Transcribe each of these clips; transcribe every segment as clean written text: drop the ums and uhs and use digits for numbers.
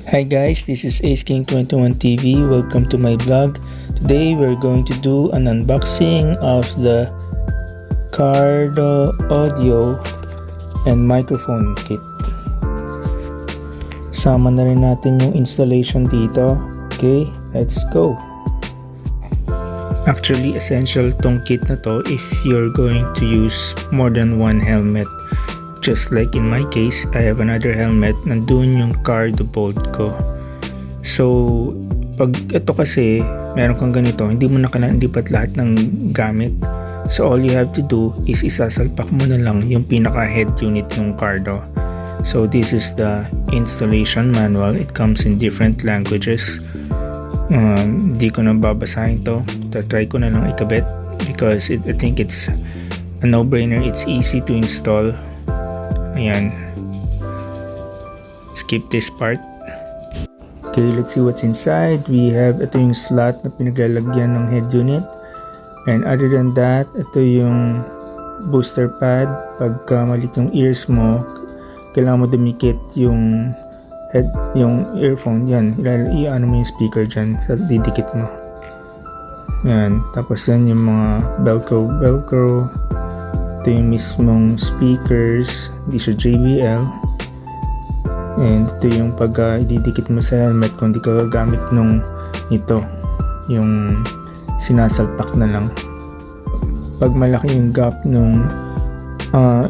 Hi guys, this is Ace King 21 TV. Welcome to my vlog. Today we're going to do an unboxing of the Cardo audio and microphone kit. Sama na rin natin yung installation dito. Okay, let's go. Actually, essential tong kit na to if you're going to use more than one helmet. Just like in my case, I have another helmet, nandun yung Cardo bolt ko. So, pag ito kasi, meron kang ganito, hindi mo na kailangan lipat lahat ng gamit. So, all you have to do is isasalpak mo na lang yung pinaka head unit ng Cardo. So, this is the installation manual. It comes in different languages. Di ko na babasahin to. Try ko na lang ikabit because I think it's a no-brainer. It's easy to install. Ayan. Skip this part. Okay, let's see what's inside. We have, ito yung slot na pinaglalagyan ng head unit. And other than that, ito yung booster pad. Pagka malit yung ears mo, kailangan mo dumikit yung head, yung earphone. Yan, i-ano mo yung speaker dyan. Didikit mo. Yan. Tapos yan yung mga velcro. Ito yung mismong speakers, hindi siya JBL. And ito yung pag ididikit mo sa helmet kung di ka gagamit nung ito, yung sinasalpak na lang. Pag malaki yung gap nung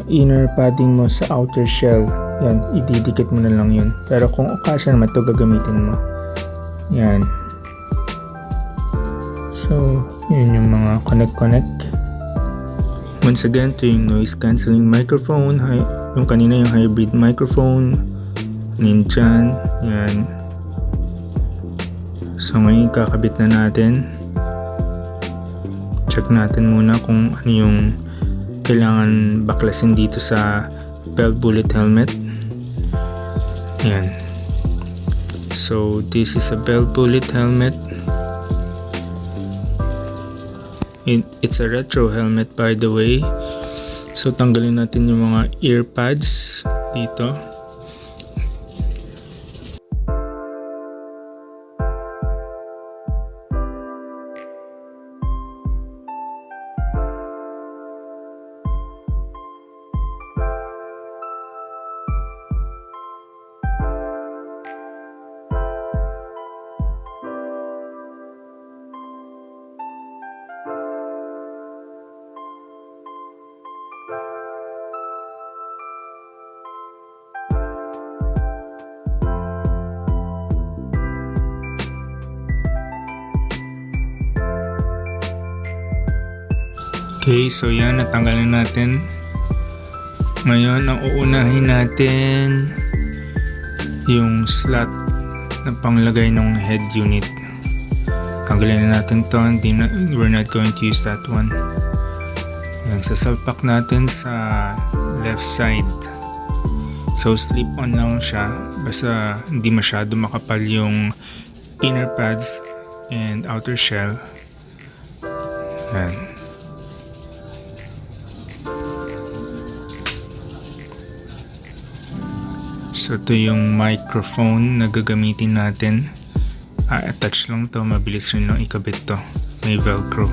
inner padding mo sa outer shell, yan, ididikit mo na lang yun. Pero kung okasya naman ito, gagamitin mo. Yan. So, yun yung mga connect. Once again, ito yung noise cancelling microphone. Yung kanina yung hybrid microphone. Dyan. Yan. So ngayon kakabit na natin. Check natin muna kung ano yung kailangan baklasin dito sa belt bullet helmet. Yan. So this is a belt bullet helmet. It's a retro helmet by the way. So tanggalin natin yung mga earpads dito. Okay, so yan, natanggalin natin. Ngayon, ang uunahin natin yung slot na panglagay ng head unit. Tanggalin na natin to, we're not going to use that one. Yan, sasalpak natin sa left side. So, slip on lang siya, basta hindi masyado makapal yung inner pads and outer shell. Yan. So ito yung microphone na gagamitin natin. Attach lang to, mabilis rin lang ikabit to. May velcro.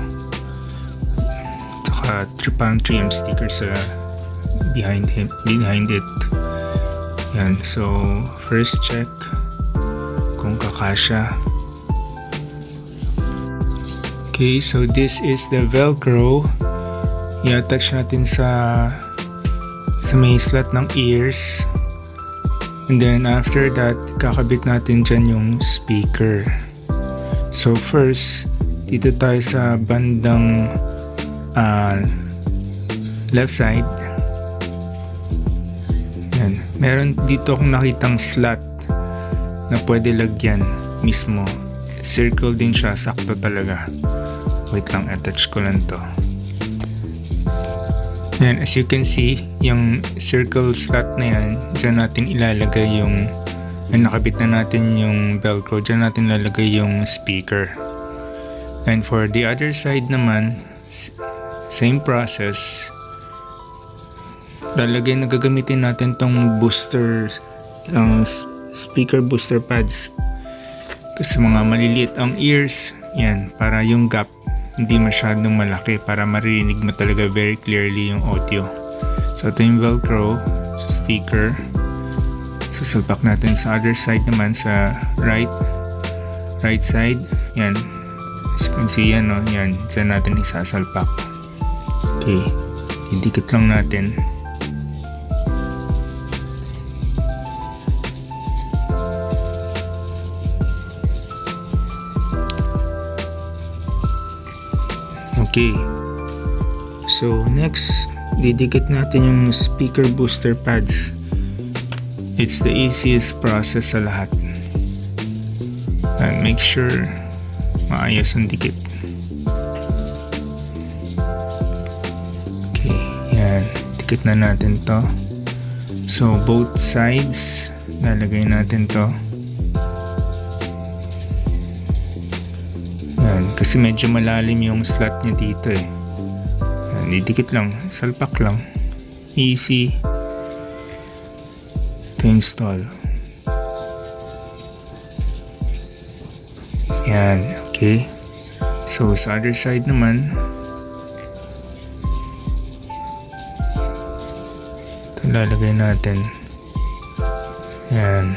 Saka 3M sticker sa behind it. Yan, so first check kung kakasya. Okay, so this is the velcro. I-attach natin sa may slot ng ears. And then after that, kakabit natin dyan yung speaker. So first, dito tayo sa bandang left side. Yan. Meron dito akong nakitang slot na pwede lagyan mismo. Circle din siya, sakto talaga. Wait lang, attach ko lang to. Yan, as you can see, yung circle slot na yan, dyan natin ilalagay yung nakabit na natin yung velcro, dyan natin ilalagay yung speaker. And for the other side naman, same process. Gagamitin natin tong booster speaker booster pads. Kasi mga maliliit ang ears, yan, para yung gap hindi masyadong malaki para maririnig mo talaga very clearly yung audio. So ito yung velcro sa sticker. Sasalpak natin sa other side naman, sa right side. Yan, as you can see yan, no? Yan, dyan natin isasalpak. Okay, idikit lang natin. Okay, so next, didikit natin yung speaker booster pads. It's the easiest process sa lahat. And make sure maayos ang dikit. Okay, yan, dikit na natin to. So both sides, lalagay natin to. Kasi medyo malalim yung slot niya dito eh. Didikit lang, salpak lang. Easy to install. Yan, okay. So sa other side naman, ito lalagay natin. Yan.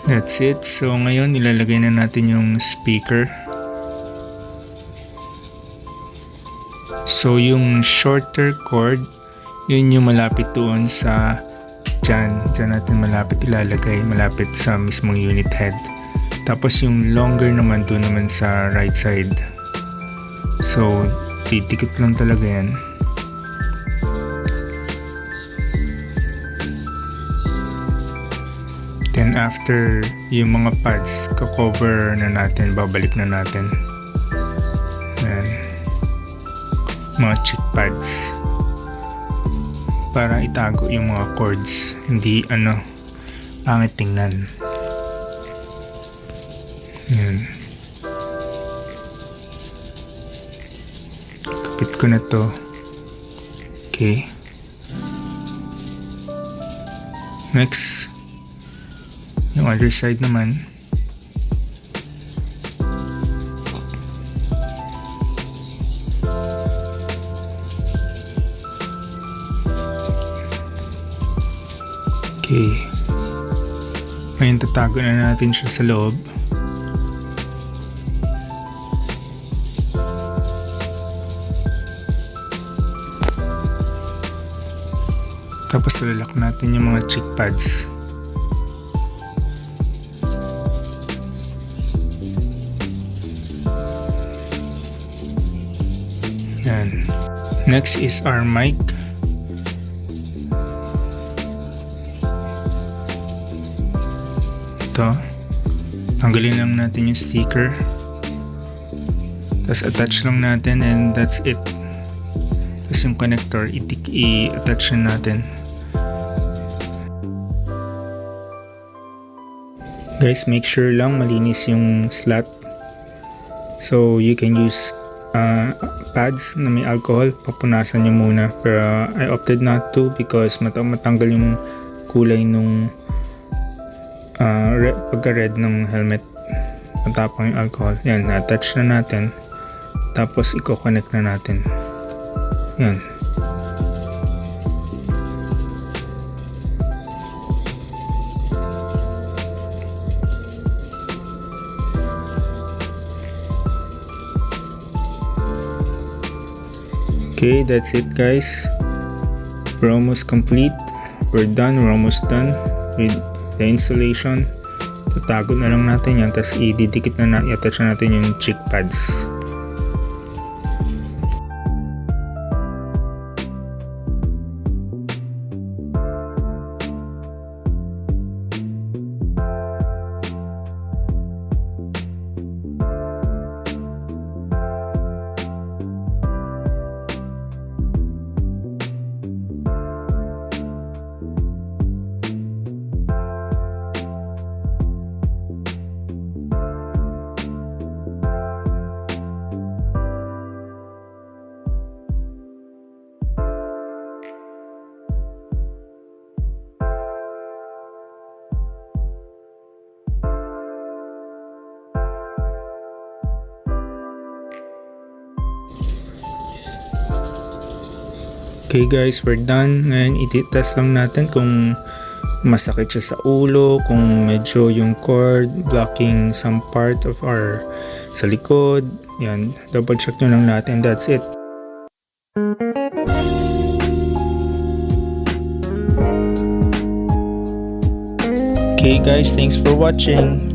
That's it. So ngayon nilalagay na natin yung speaker. So yung shorter cord, yun yung malapit doon sa dyan natin malapit ilalagay, malapit sa mismong unit head. Tapos yung longer naman doon naman sa right side. So didikit lang talaga yan. Then after yung mga pads, cover na natin, babalik na natin. Ayan. Mga cheek pads. Para itago yung mga cords. Hindi pangit tingnan. Ayan. Kapit ko na to. Okay. Next. Yung other side naman. Okay. Ngayon tatago na natin siya sa loob. Tapos lalak natin yung mga cheek pads. Yan. Next is our mic. Ito. Tanggalin lang natin yung sticker. Tapos attach lang natin and that's it. Tapos yung connector, i-attach na natin. Guys, make sure lang malinis yung slot. So you can use pads na may alcohol, papunasan nyo muna, pero I opted not to because matanggal yung kulay nung pagka red ng helmet, matapang yung alcohol. Yan, na-attach na natin, tapos i-connect na natin. Yan. Okay, that's it guys. We're almost complete. We're done. We're almost done with the installation. Tatago na lang natin yan. Tapos i-attach na natin yung cheek pads. Okay guys, we're done. Ngayon ititest lang natin kung masakit siya sa ulo, kung medyo yung cord blocking some part of our sa likod. Yan, double check nyo lang natin. That's it. Okay guys, thanks for watching.